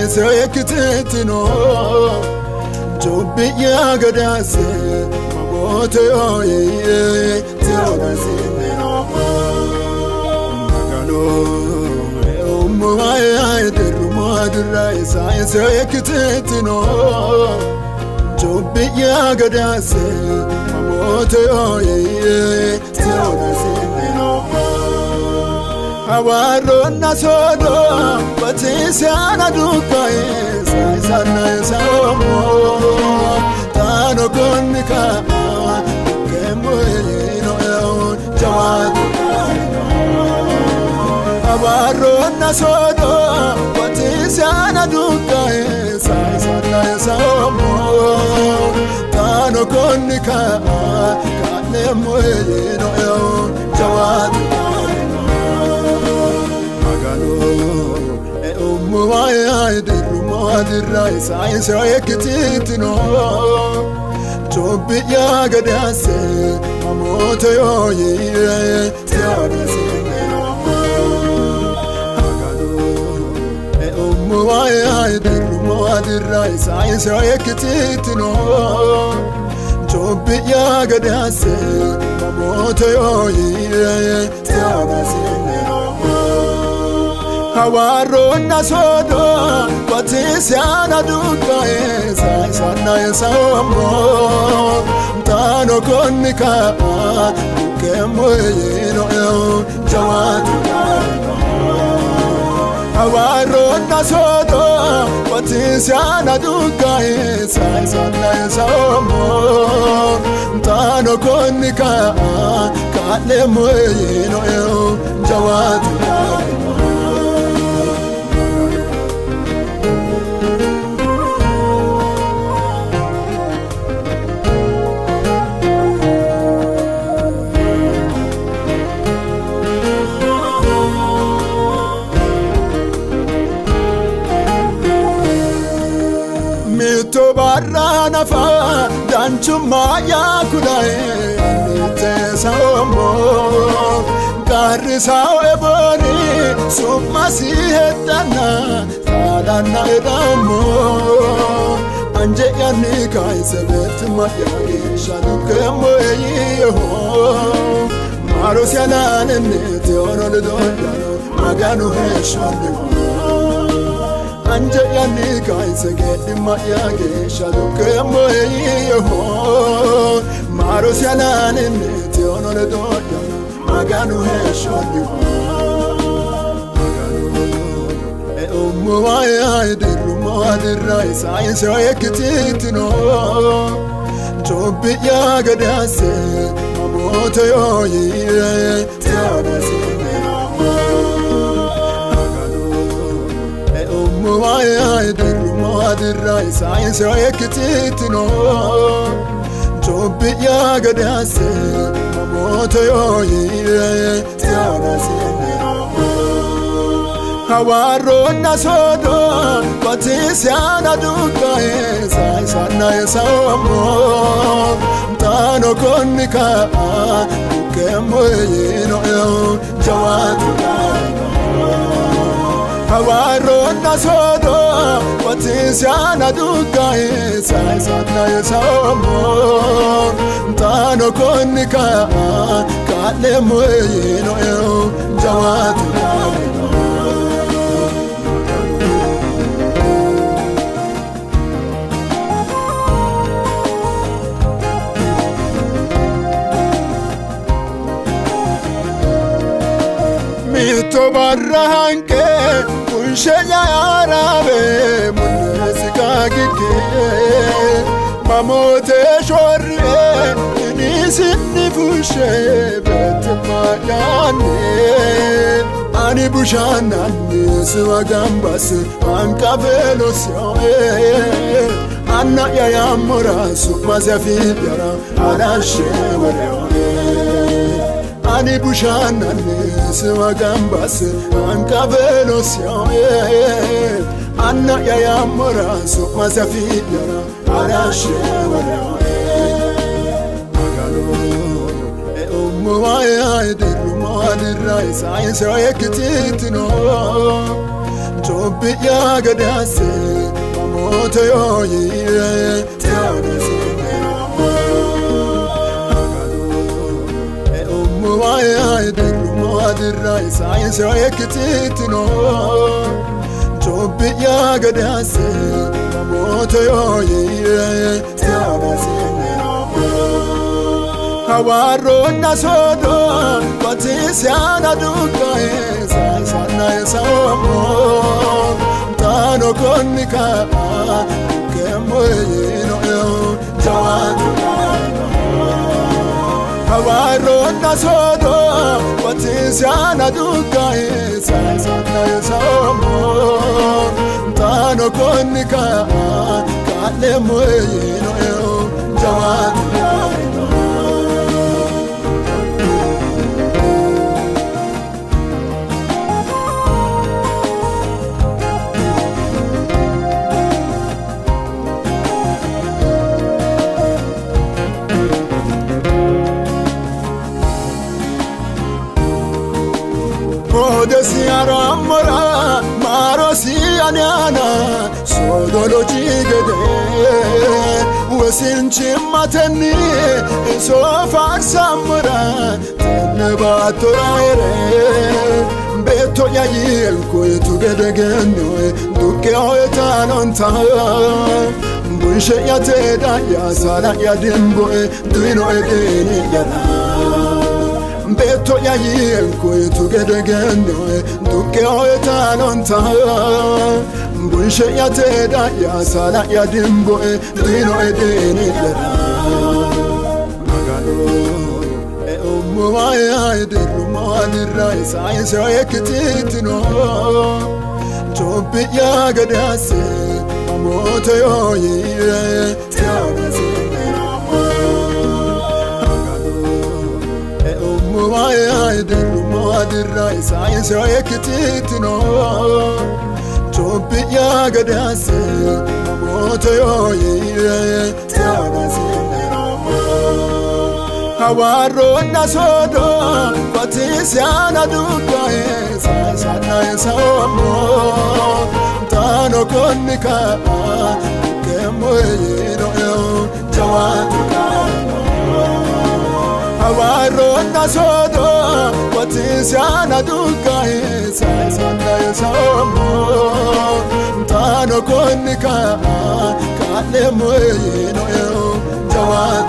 science ekitino Jobi ya gadase Mabote oye Teoga sineno Magano Umuaya Derumadura Science ekitino Jobi ya gadase Mabote oye Teoga sineno Awarona sodo Batisiana dukae Saisana samo Tano konika Kemuelino eon Jawadu Awarona sodo Batisiana dukae Saisana samo Tano konika Kemuelino eon Jawadu Umuaya Derumadura Science ekitino Jobi ya gadase Mamote oye Teoga sineno Umuaya Derumadura Science ekitino Jobi ya gadase Mamote oye Teoga sineno Awarona sodo Batisiana dukae Saisana samo Tano konika Kemuelino eon Jawadu Awarona sodo Batisiana dukae Saisana samo Tano konika Kemuelino eon Jawadu Mito barana fa danchuma ya kudae Mite samo Garisa eboni Sumasi hetana Sadana edamo Anje yani kaise betima yagi Shaduke moye ho Maro sianane nete ono de dondano Maganu heshonde Anje yani kaise gedima yagi Shaduke moye ho Maro sianane nete ono de dondano Maganu heshonde Umuaya Derumadura Science ekitino Jobi ya gadase Mamote oye Teoga sineno Umuaya Derumadura Science ekitino Jobi ya gadase Mamote oye Teoga sineno Awarona sodo Batisiana dukae Saisana samo Tano konika Kemuelino eon Jawadu Awarona sodo Batisiana dukae Saisana samo Tano konika Kemuelino eon Jawadu Mito barranque Kunshenya arabe Munesika gike Mamote shorre Nisini fushe Betima yane Ani bushanani Suagambas Anka velosyon Anna yayamura Sukma zafidara Arashe wareone Ani bushanani Suagambas Anka velosyon Anna yayamura Sukma zafidara Arashe wareone Umuaya Derumadura Science ekitino Jobbi ya gadase mamoto yoyi teonese Why did mother rise? I say I could it no. Job it yagadase, moto yoye, teabase. Hawarona sodo, but is yana duka is sana samo. Tano konika, kemoye no jawan. Hawarona sodo, but is yana duka is sana samo. Tano konika, kalemoye no jawan. Odesi aramora marosi anyana sodolo jigede wesin chimateni so farsamura tenebatora ere beto yayel ko tugede geno duke oetanonta bunshe yateda ya sala ya dimbo duino edeni yara Beto ya yelko together again duke oetanonta bunshe ya teda ya sala ya dimbo dino edeni yara magano umwa de rumani raisa isa ekitino Jobi ya gadase moto yoyi teonese Why did mother rise? I say I could it no. Job it yagadase, moto yoye, teonese. Hawarona sodo, but is yana duka is sana samo. Tano konika, kemoye no jawan. Hawarona sodo, what is yana duka is sana samo. Tano konika, kalemoye no jawan.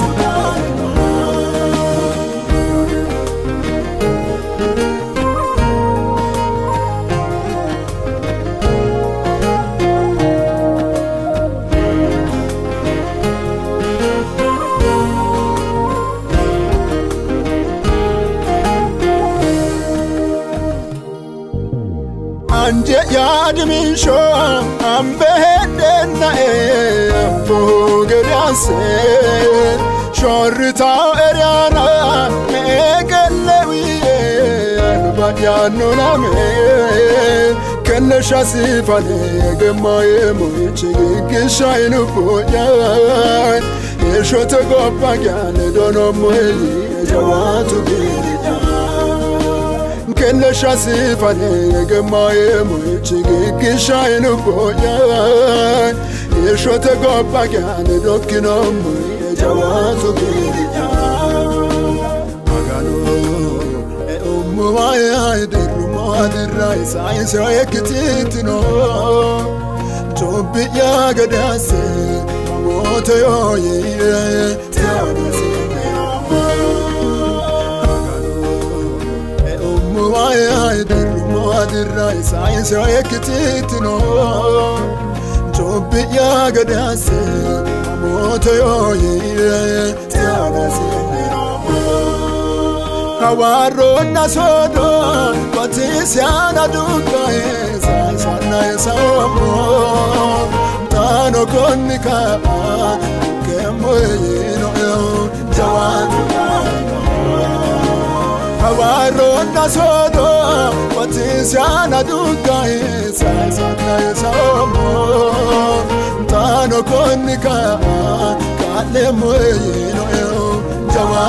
Anje yadmin sho ambe hedena fogedanse shorita eriana megelewiye albanyano name kenne shasifane gemaye moichi gishainu poya eshote gopagane dono moyi jawatu bi Kenne shasifane gemaye moichi gishainu poya eshote gopagane dokino moyi jawatu bi Why did mother rise? I say I could it no. Jobi yagadase, moto yoye, teonese. Why did mother rise? I say I could it no. Jobi yagadase, moto yoye, teonese. Hawarona sodo, but is yana duka is sana samo. Tano konika, kemoye no jawan. Hawarona sodo, but is yana duka is sana samo. Tano konika, kalemoye no jawan.